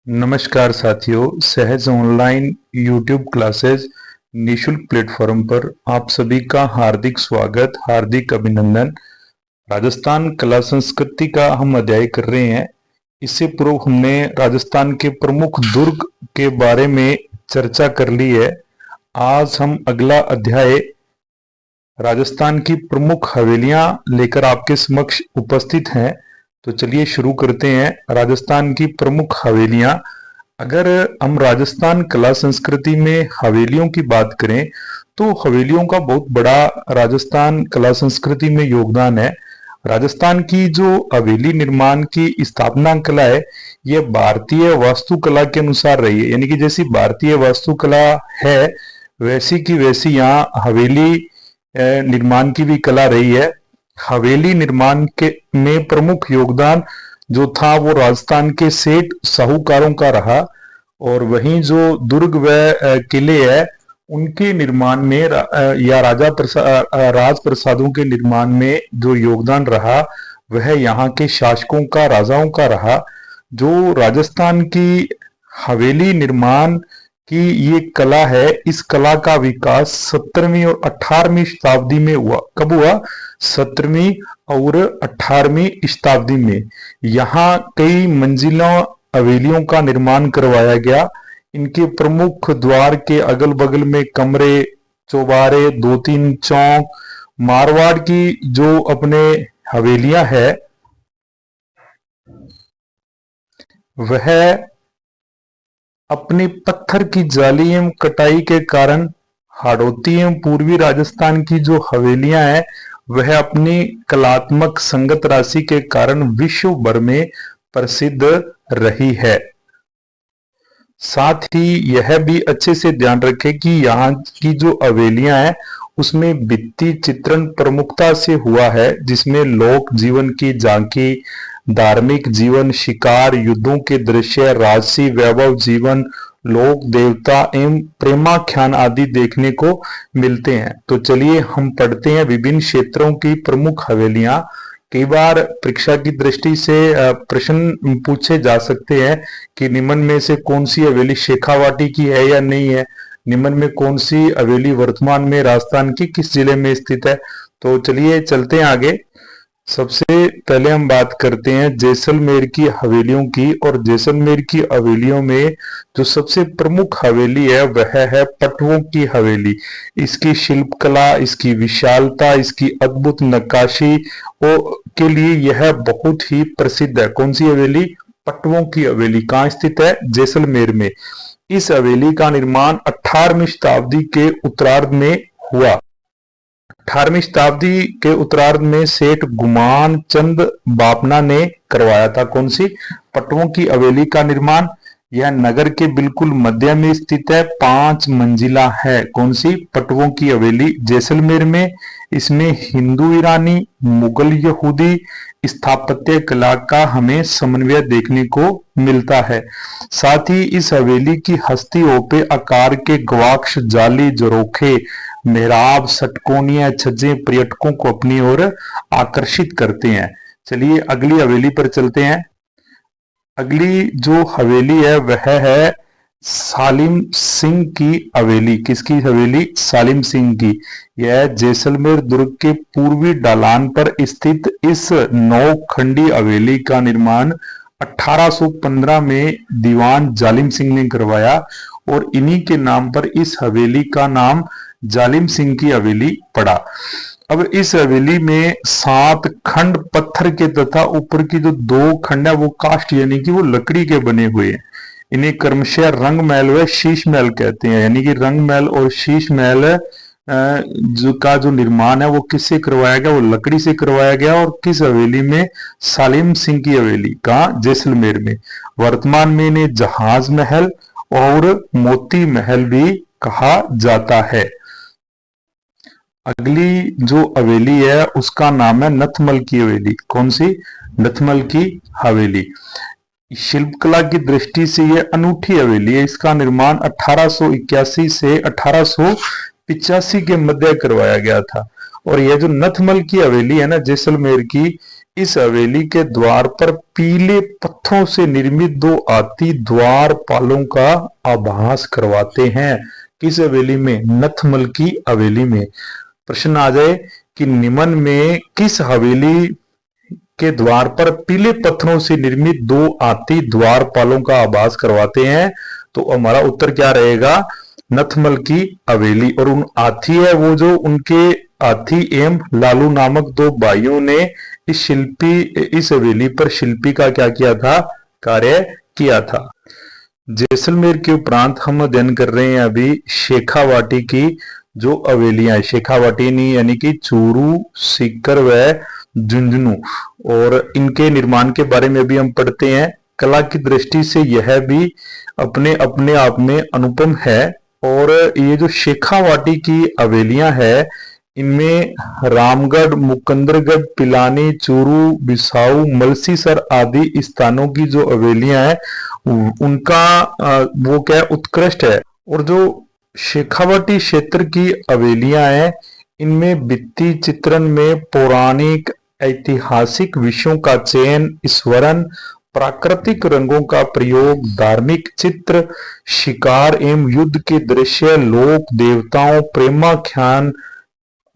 नमस्कार साथियों, सहज ऑनलाइन यूट्यूब क्लासेस निशुल्क प्लेटफॉर्म पर आप सभी का हार्दिक स्वागत, हार्दिक अभिनंदन। राजस्थान कला संस्कृति का हम अध्याय कर रहे हैं। इससे पूर्व हमने राजस्थान के प्रमुख दुर्ग के बारे में चर्चा कर ली है। आज हम अगला अध्याय राजस्थान की प्रमुख हवेलियां लेकर आपके समक्ष उपस्थित हैं। तो चलिए शुरू करते हैं। राजस्थान की प्रमुख हवेलियां। अगर हम राजस्थान कला संस्कृति में हवेलियों की बात करें तो हवेलियों का बहुत बड़ा राजस्थान कला संस्कृति में योगदान है। राजस्थान की जो हवेली निर्माण की स्थापना कला है, यह भारतीय वास्तुकला के अनुसार रही है। यानी कि जैसी भारतीय वास्तुकला है वैसी की वैसी यहाँ हवेली निर्माण की भी कला रही है। हवेली निर्माण के में प्रमुख योगदान जो था वो राजस्थान के सेठ साहूकारों का रहा, और वहीं जो दुर्ग व किले है उनके निर्माण में या राज प्रसादों के निर्माण में जो योगदान रहा वह यहाँ के शासकों का, राजाओं का रहा। जो राजस्थान की हवेली निर्माण की ये कला है, इस कला का विकास 17वीं और 18वीं शताब्दी में हुआ। कब हुआ? 17वीं और 18वीं शताब्दी में। यहाँ कई मंजिलों हवेलियों का निर्माण करवाया गया। इनके प्रमुख द्वार के अगल बगल में कमरे, चौबारे, 2-3 चौक। मारवाड़ की जो अपने हवेलियां है वह अपनी पत्थर की जाली एवं कटाई के कारण, हाड़ौती एवं पूर्वी राजस्थान की जो हवेलियां हैं वह अपनी कलात्मक संगत राशि के कारण विश्व भर में प्रसिद्ध रही है। साथ ही यह भी अच्छे से ध्यान रखें कि यहाँ की जो हवेलियां हैं उसमें भित्ति चित्रण प्रमुखता से हुआ है, जिसमें लोक जीवन की झांकी, धार्मिक जीवन, शिकार, युद्धों के दृश्य, राजसी वैभव जीवन, लोक देवता एवं प्रेमाख्यान आदि देखने को मिलते हैं। तो चलिए हम पढ़ते हैं विभिन्न क्षेत्रों की प्रमुख हवेलियां। कई बार परीक्षा की दृष्टि से प्रश्न पूछे जा सकते हैं कि निम्न में से कौन सी हवेली शेखावाटी की है या नहीं है, निम्न में कौन सी हवेली वर्तमान में राजस्थान की किस जिले में स्थित है। तो चलिए चलते हैं आगे। सबसे पहले हम बात करते हैं जैसलमेर की हवेलियों की, और जैसलमेर की हवेलियों में जो सबसे प्रमुख हवेली है वह है पटवों की हवेली। इसकी शिल्पकला, इसकी विशालता, इसकी अद्भुत नक्काशी के लिए यह बहुत ही प्रसिद्ध है। कौन सी हवेली? पटवों की हवेली। कहाँ स्थित है? जैसलमेर में। इस हवेली का निर्माण 18वीं शताब्दी के उत्तरार्ध में हुआ। 18वीं शताब्दी के उत्तरार्ध में सेठ गुमान चंद बापना ने करवाया था। कौन सी? पटवों की हवेली का निर्माण। यह नगर के बिल्कुल मध्य में स्थित है, 5 मंजिला है। कौन सी? पटवों की हवेली जैसलमेर में। इसमें हिंदू ईरानी, मुगल यहूदी स्थापत्य कला का हमें समन्वय देखने को मिलता है। साथ ही इस हवेली की हस्तियों पे आकार के गवाक्ष, जाली, झरोखे, मेहराब, षटकोणीय छज्जे पर्यटकों को अपनी ओर आकर्षित करते हैं। चलिए अगली हवेली पर चलते हैं। अगली जो हवेली है वह है सालिम सिंह की हवेली। किसकी हवेली? सालिम सिंह की। यह जैसलमेर दुर्ग के पूर्वी ढलान पर स्थित इस 9 खंडी हवेली का निर्माण 1815 में दीवान जालिम सिंह ने करवाया, और इन्हीं के नाम पर इस हवेली का नाम जालिम सिंह की हवेली पड़ा। अब इस हवेली में 7 खंड पत्थर के तथा ऊपर की जो 2 खंड है वो कास्ट यानी कि वो लकड़ी के बने हुए हैं। इन्हें क्रमशः रंग महल व शीश महल कहते हैं। यानी कि रंग महल और शीश महल जो निर्माण है वो किससे करवाया गया? वो लकड़ी से करवाया गया। और किस हवेली में? सालिम सिंह की हवेली। कहाँ? जैसलमेर में। वर्तमान में इन्हें जहाज महल और मोती महल भी कहा जाता है। अगली जो हवेली है उसका नाम है नथमल की हवेली। कौन सी? नथमल की हवेली। शिल्पकला की दृष्टि से यह अनूठी हवेली है। इसका निर्माण 1881 से 1885 के मध्य करवाया गया था। और यह जो नथमल की हवेली है ना जैसलमेर की, इस हवेली के द्वार पर पीले पत्थरों से निर्मित दो हाथी द्वारपालों का आभास करवाते हैं। किस हवेली में? नथमल की हवेली में। प्रश्न आ जाए कि निम्न में किस हवेली के द्वार पर पीले पत्थरों से निर्मित दो हाथी द्वारपालों का आभास करवाते हैं, तो हमारा उत्तर क्या रहेगा? नथमल की हवेली। और उन हाथी है वो जो उनके हाथी एवं लालू नामक दो भाइयों ने इस हवेली पर शिल्पी का क्या किया था? कार्य किया था। जैसलमेर के उपरांत हम अध्ययन कर रहे हैं अभी शेखावाटी की जो हवेलियां, शेखावाटी नहीं यानी कि चूरू, सीकर व झुंझुनू, और इनके निर्माण के बारे में भी हम पढ़ते हैं। कला की दृष्टि से यह भी अपने अपने आप में अनुपम है। और ये जो शेखावाटी की हवेलियां है, इनमें रामगढ़, मुकंदरगढ़, पिलानी, चूरू, बिसाऊ, मलसीसर आदि स्थानों की जो हवेलियां हैं उनका वो क्या उत्कृष्ट है। और जो शेखावाटी क्षेत्र की हवेलियां हैं, इनमें भित्ति चित्रण में पौराणिक ऐतिहासिक विषयों का चयन, स्मरण, प्राकृतिक रंगों का प्रयोग, धार्मिक चित्र, शिकार एवं युद्ध के दृश्य, लोक देवताओं, प्रेमाख्यान,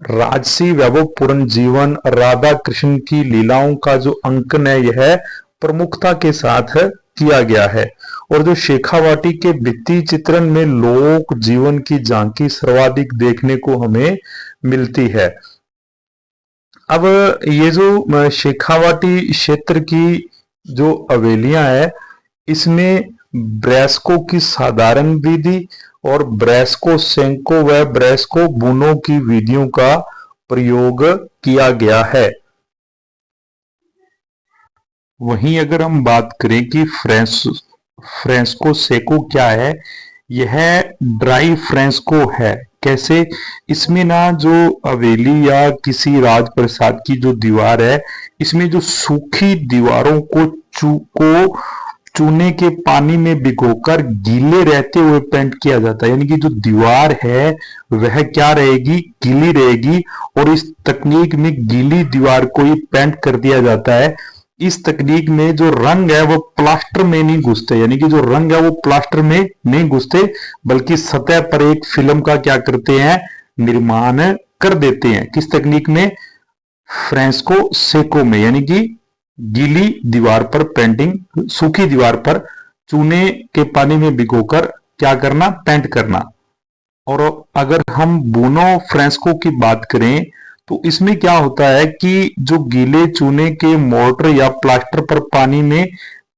राजसी वैभवपूर्ण जीवन, राधा कृष्ण की लीलाओं का जो अंकन है यह प्रमुखता के साथ किया गया है। और जो शेखावाटी के भित्ति चित्रण में लोक जीवन की झांकी सर्वाधिक देखने को हमें मिलती है। अब ये जो शेखावाटी क्षेत्र की जो हवेलियां है, इसमें ब्रेस्को की साधारण विधि और ब्रेस्को सेंको व ब्रेस्को बुनो की विधियों का प्रयोग किया गया है। वहीं अगर हम बात करें कि फ्रेस्को सेको क्या है, यह ड्राई फ्रेस्को है। कैसे? इसमें ना जो हवेली या किसी राजप्रसाद की जो दीवार है, इसमें जो सूखी दीवारों को चूने के पानी में भिगोकर गीले रहते हुए पेंट किया जाता है। यानी कि जो दीवार है वह क्या रहेगी? गीली रहेगी। और इस तकनीक में गीली दीवार को ही पेंट कर दिया जाता है। इस तकनीक में जो रंग है वो प्लास्टर में नहीं घुसते, यानी कि जो रंग है वो प्लास्टर में नहीं घुसते, बल्कि सतह पर एक फिल्म का क्या करते हैं? निर्माण कर देते हैं। किस तकनीक में? फ्रेस्को सेको में, यानी कि गीली दीवार पर पेंटिंग, सूखी दीवार पर चूने के पानी में भिगोकर क्या करना? पेंट करना। और अगर हम बुनो फ्रेस्को की बात करें तो इसमें क्या होता है कि जो गीले चूने के मोर्टर या प्लास्टर पर पानी में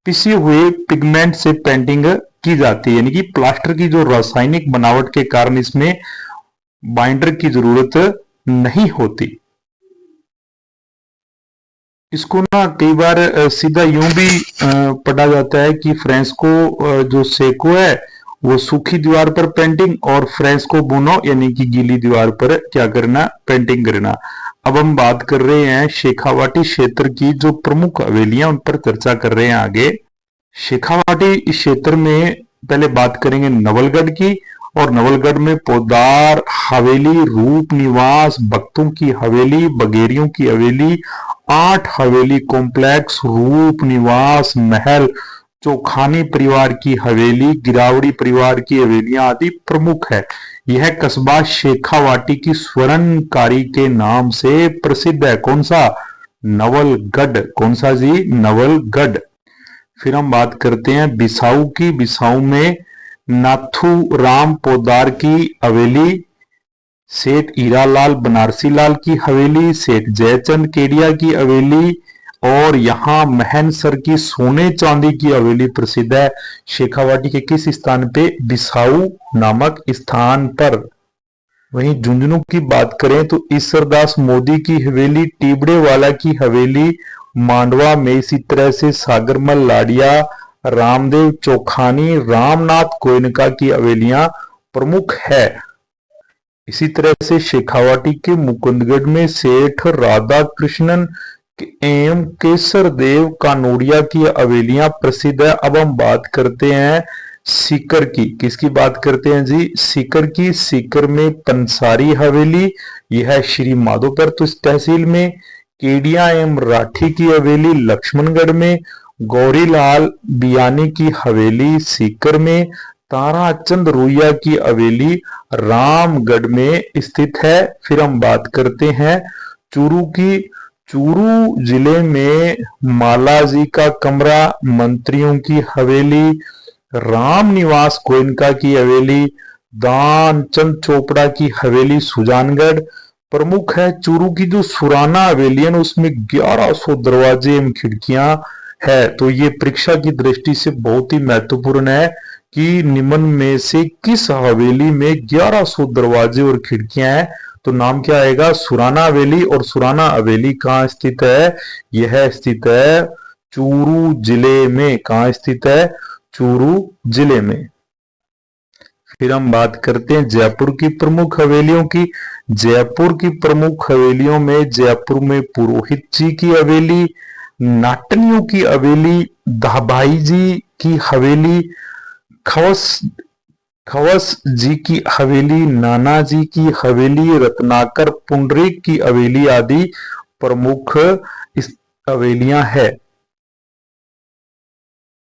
पिसे हुए पिगमेंट से पेंटिंग की जाती है। यानी कि प्लास्टर की जो रासायनिक बनावट के कारण इसमें बाइंडर की जरूरत नहीं होती। इसको ना कई बार सीधा यूं भी पढ़ा जाता है कि फ्रेस्को जो सेको है वो सूखी दीवार पर पेंटिंग, और फ्रेस्को बुनो यानी कि गीली दीवार पर क्या करना? पेंटिंग करना। अब हम बात कर रहे हैं शेखावाटी क्षेत्र की जो प्रमुख हवेलियां, उन पर चर्चा कर रहे हैं आगे। शेखावाटी क्षेत्र में पहले बात करेंगे नवलगढ़ की। और नवलगढ़ में पोदार हवेली, रूप निवास, भक्तों की हवेली, बगेरियों की हवेली, 8 हवेली कॉम्प्लेक्स, रूप निवास महल, चौखानी परिवार की हवेली, गिरावड़ी परिवार की हवेलियां आदि प्रमुख है। यह कस्बा शेखावाटी की स्वर्णकारी के नाम से प्रसिद्ध है। कौन सा? नवलगढ़। कौन सा जी? नवलगढ़। फिर हम बात करते हैं बिसाऊ की। बिसाऊ में नाथू राम पोदार की हवेली, सेठ हीरालाल बनारसी लाल की हवेली, सेठ जयचंद केडिया की हवेली, और यहां महनसर की सोने चांदी की हवेली प्रसिद्ध है। शेखावाटी के किस स्थान पे? बिसाऊ नामक स्थान पर। वहीं झुंझुनू की बात करें तो ईश्वरदास मोदी की हवेली, टिबड़े वाला की हवेली, मांडवा में इसी तरह से सागरमल लाडिया, रामदेव चौखानी, रामनाथ गोयनका की हवेलियां प्रमुख है। इसी तरह से शेखावाटी के मुकुंदगढ़ में सेठ राधा कृष्णन एवं केसर देव कानोड़िया की हवेलियां प्रसिद्ध है। अब हम बात करते हैं सीकर की। किसकी बात करते हैं जी? सीकर की। सीकर में पंसारी हवेली, यह श्री माधोपुर तहसील में। केडिया एवं राठी की हवेली लक्ष्मणगढ़ में, गौरीलाल बियानी की हवेली सीकर में, ताराचंद रोहिया की हवेली रामगढ़ में स्थित है। फिर हम बात करते हैं चूरू की। चूरू जिले में मालाजी का कमरा मंत्रियों की हवेली, रामनिवास गोयनका की हवेली, दानचंद चोपड़ा की हवेली सुजानगढ़ प्रमुख है। चूरू की जो सुराना हवेली है उसमें 1100 दरवाजे एवं खिड़कियां है। तो ये परीक्षा की दृष्टि से बहुत ही महत्वपूर्ण है कि निम्न में से किस हवेली में 1100 दरवाजे और खिड़कियां हैं। तो नाम क्या आएगा? सुराना हवेली। और सुराना हवेली कहाँ स्थित है? यह स्थित है चूरू जिले में। कहाँ स्थित है? चूरू जिले में। फिर हम बात करते हैं जयपुर की प्रमुख हवेलियों की। जयपुर की प्रमुख हवेलियों में जयपुर में पुरोहित जी की हवेली, नाटनियों की हवेली, दाभाई जी की हवेली, खवस खवस जी की हवेली, नाना जी की हवेली, रत्नाकर पुंडरीक की हवेली आदि प्रमुख हवेलियां है।